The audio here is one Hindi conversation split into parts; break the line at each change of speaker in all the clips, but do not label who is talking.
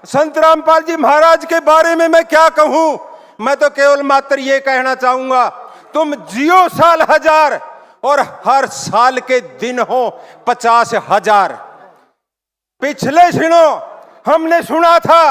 संत रामपाल जी महाराज के बारे में मैं क्या कहूं। मैं तो केवल मात्र ये कहना चाहूंगा, तुम जियो साल हजार और हर साल के दिन हो 50,000। पिछले दिनों हमने सुना था,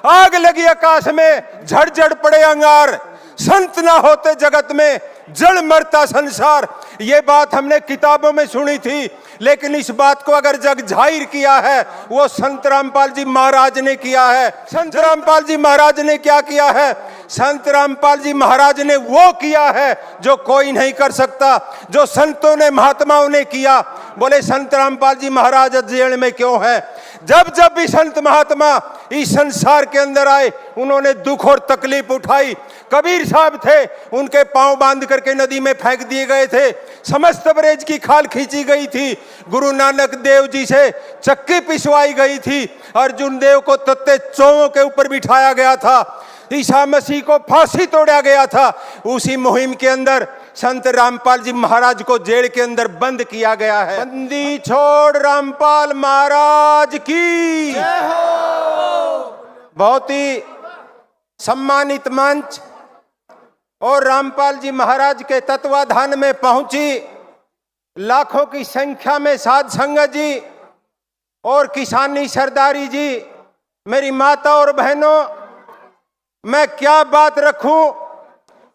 आग लगी आकाश में झड़ पड़े अंगार, संत ना होते जगत में जड़ मरता संसार। ये बात हमने किताबों में सुनी थी, लेकिन इस बात को अगर जग जाहिर किया है वो संत रामपाल जी महाराज ने किया है। संत रामपाल जी महाराज ने क्या किया है? संत रामपाल जी महाराज ने वो किया है जो कोई नहीं कर सकता, जो संतों ने महात्माओं ने किया। बोले संत रामपाल जी महाराज जेल में क्यों है? जब जब भी संत महात्मा इस संसार के अंदर आए, उन्होंने दुख और तकलीफ उठाई। कबीर साहब थे, उनके पांव बांध करके नदी में फेंक दिए गए थे, समस्त ब्रज की खाल खींची गई थी, गुरु नानक देव जी से चक्की पिसवाई गई थी, अर्जुन देव को तत्ते चौवों के ऊपर बिठाया गया था, ईसा मसीह को फांसी तोड़ा गया था। उसी मुहिम के अंदर संत रामपाल जी महाराज को जेल के अंदर बंद किया गया है। बंदी छोड़ रामपाल महाराज की जय हो। बहुत ही सम्मानित मंच और रामपाल जी महाराज के तत्वाधान में पहुंची लाखों की संख्या में साध संगत जी और किसानी सरदारी जी, मेरी माता और बहनों, मैं क्या बात रखूं,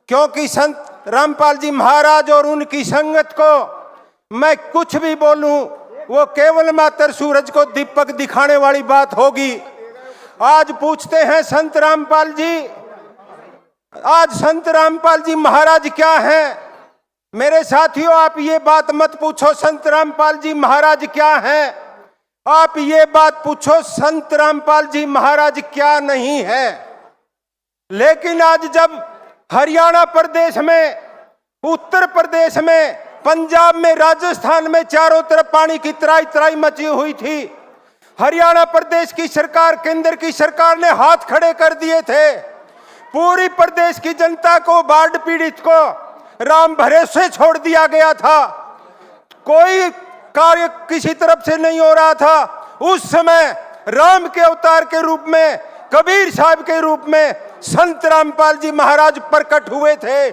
क्योंकि संत रामपाल जी महाराज और उनकी संगत को मैं कुछ भी बोलूं वो केवल मात्र सूरज को दीपक दिखाने वाली बात होगी। आज पूछते हैं संत रामपाल जी, आज संत रामपाल जी महाराज क्या हैं? मेरे साथियों, आप ये बात मत पूछो संत रामपाल जी महाराज क्या हैं, आप ये बात पूछो संत रामपाल जी महाराज क्या नहीं है। लेकिन आज जब हरियाणा प्रदेश में, उत्तर प्रदेश में, पंजाब में, राजस्थान में चारों तरफ पानी की त्राई त्राई मची हुई थी, हरियाणा प्रदेश की सरकार, केंद्र की सरकार ने हाथ खड़े कर दिए थे। पूरी प्रदेश की जनता को, बाढ़ पीड़ित को राम भरोसे छोड़ दिया गया था, कोई कार्य किसी तरफ से नहीं हो रहा था। उस समय राम के अवतार के रूप में, कबीर साहब के रूप में संत रामपाल जी महाराज प्रकट हुए थे।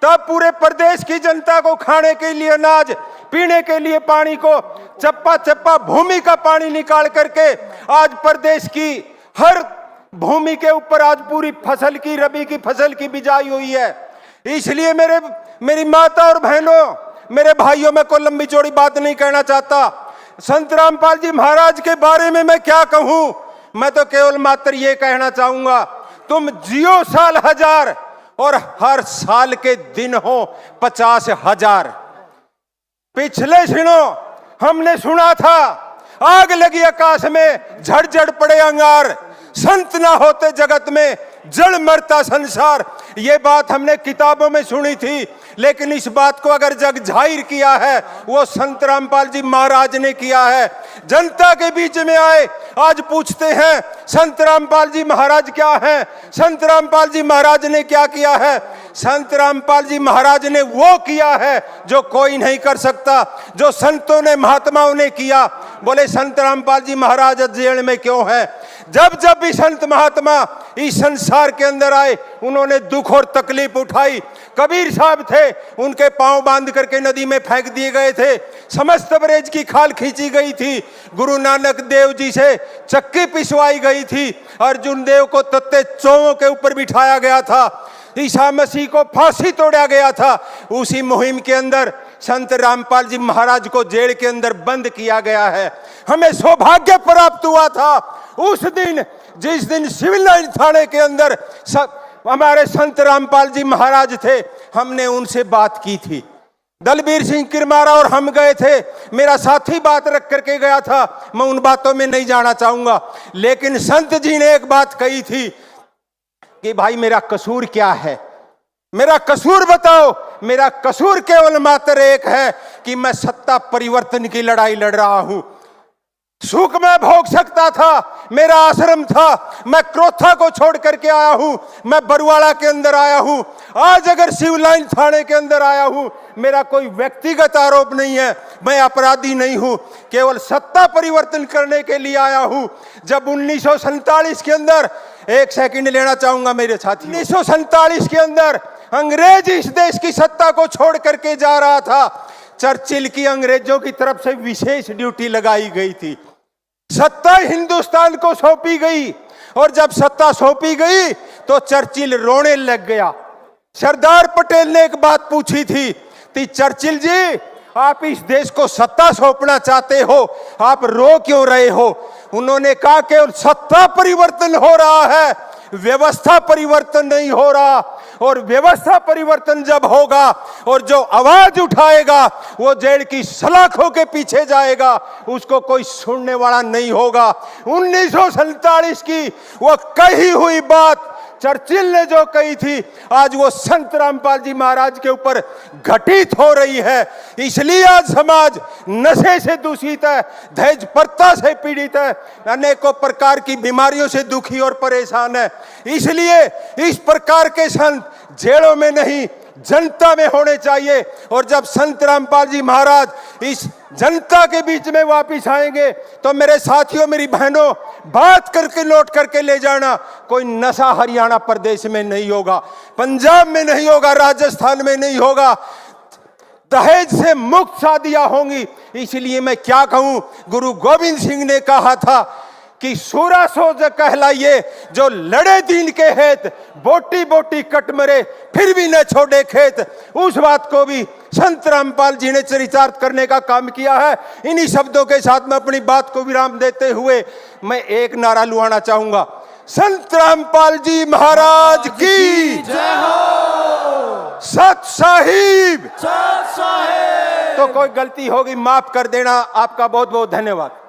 तब पूरे प्रदेश की जनता को खाने के लिए अनाज, पीने के लिए पानी को चप्पा चप्पा भूमि का पानी निकाल करके आज प्रदेश की हर भूमि के ऊपर आज पूरी फसल की, रबी की फसल की बिजाई हुई है। इसलिए मेरी माता और बहनों, मेरे भाइयों, मैं कोई लंबी चौड़ी बात नहीं कहना चाहता। संत रामपाल जी महाराज के बारे में मैं क्या कहूं। मैं तो केवल मात्र ये कहना चाहूंगा, तुम जियो साल हजार और हर साल के दिन हो 50,000। पिछले दिनों हमने सुना था, आग लगी आकाश में झड़ पड़े अंगार, संत ना होते जगत में जड़ मरता संसार। ये बात हमने किताबों में सुनी थी, लेकिन इस बात को अगर जग जाहिर किया है वो संत रामपाल जी महाराज ने किया है। जनता के बीच में आए, आज पूछते हैं संत रामपाल जी महाराज क्या हैं? संत रामपाल जी महाराज ने क्या किया है? संत रामपाल जी महाराज ने वो किया है जो कोई नहीं कर सकता, जो संतों ने महात्माओं ने किया। बोले संत रामपाल जी महाराज जेल में क्यों है? जब जब भी संत महात्मा इस संसार के अंदर आए, उन्होंने दुख और तकलीफ उठाई। कबीर साहब थे, उनके पांव बांध करके नदी में फेंक दिए गए थे, समस्त ब्रज की खाल खींची गई थी, गुरु नानक देव जी से चक्की पिसवाई गई थी, अर्जुन देव को तत्ते चौवों के ऊपर बिठाया गया था, ईसा मसीह को फांसी तोड़ा गया था। उसी मुहिम के अंदर संत रामपाल जी महाराज को जेल के अंदर बंद किया गया है। हमें सौभाग्य प्राप्त हुआ था उस दिन, जिस दिन सिविल लाइन थाने के अंदर हमारे संत रामपाल जी महाराज थे। हमने उनसे बात की थी, दलबीर सिंह किरमारा और हम गए थे। मेरा साथी बात रख करके गया था, मैं उन बातों में नहीं जाना चाहूंगा। लेकिन संत जी ने एक बात कही थी कि भाई मेरा कसूर क्या है, मेरा कसूर बताओ। मेरा कसूर केवल मात्र एक है कि मैं सत्ता परिवर्तन की लड़ाई लड़ रहा हूं। सुख मैं भोग सकता था, मेरा आश्रम था, मैं क्रोथा को छोड़ करके आया हूं, मैं बरुआड़ा के अंदर आया हूं, आज अगर शिवलाइन थाने के अंदर आया हूं, मेरा कोई व्यक्तिगत आरोप नहीं है, मैं अपराधी नहीं हूं, केवल सत्ता परिवर्तन करने के लिए आया हूं। जब 1947 के अंदर, एक सेकंड लेना चाहूंगा मेरे साथी, 1947 के अंदर अंग्रेज इस देश की सत्ता को छोड़ करके जा रहा था, चर्चिल की अंग्रेजों की तरफ से विशेष ड्यूटी लगाई गई थी, सत्ता हिंदुस्तान को सौंपी गई, और जब सत्ता सौंपी गई तो चर्चिल रोने लग गया। सरदार पटेल ने एक बात पूछी थी, चर्चिल जी आप इस देश को सत्ता सौंपना चाहते हो, आप रो क्यों रहे हो? उन्होंने कहा कि सत्ता परिवर्तन हो रहा है, व्यवस्था परिवर्तन नहीं हो रहा, और व्यवस्था परिवर्तन जब होगा और जो आवाज उठाएगा वो जेल की सलाखों के पीछे जाएगा, उसको कोई सुनने वाला नहीं होगा। 1947 की वो कही हुई बात चर्चिल ने जो कही थी, आज वो संत रामपाल जी महाराज के ऊपर घटित हो रही है। इसलिए आज समाज नशे से दूषित है, दहेज प्रथा से पीड़ित है, अनेकों प्रकार की बीमारियों से दुखी और परेशान है। इसलिए इस प्रकार के संत जेलों में नहीं, जनता में होने चाहिए। और जब संत रामपाल जी महाराज इस जनता के बीच में वापिस आएंगे तो मेरे साथियों, मेरी बहनों, बात करके नोट करके ले जाना, कोई नशा हरियाणा प्रदेश में नहीं होगा, पंजाब में नहीं होगा, राजस्थान में नहीं होगा, दहेज से मुक्त शादियां होंगी। इसलिए मैं क्या कहूं, गुरु गोविंद सिंह ने कहा था कि सूरा सोज कहलाइए जो लड़े दीन के हेत, बोटी बोटी कट मरे फिर भी न छोड़े खेत। उस बात को भी संत रामपाल जी ने चरितार्थ करने का काम किया है। इन्हीं शब्दों के साथ मैं अपनी बात को विराम देते हुए मैं एक नारा लुआना चाहूंगा, संत रामपाल जी महाराज की जय हो, सत साहिब। तो कोई गलती होगी माफ कर देना। आपका बहुत बहुत धन्यवाद।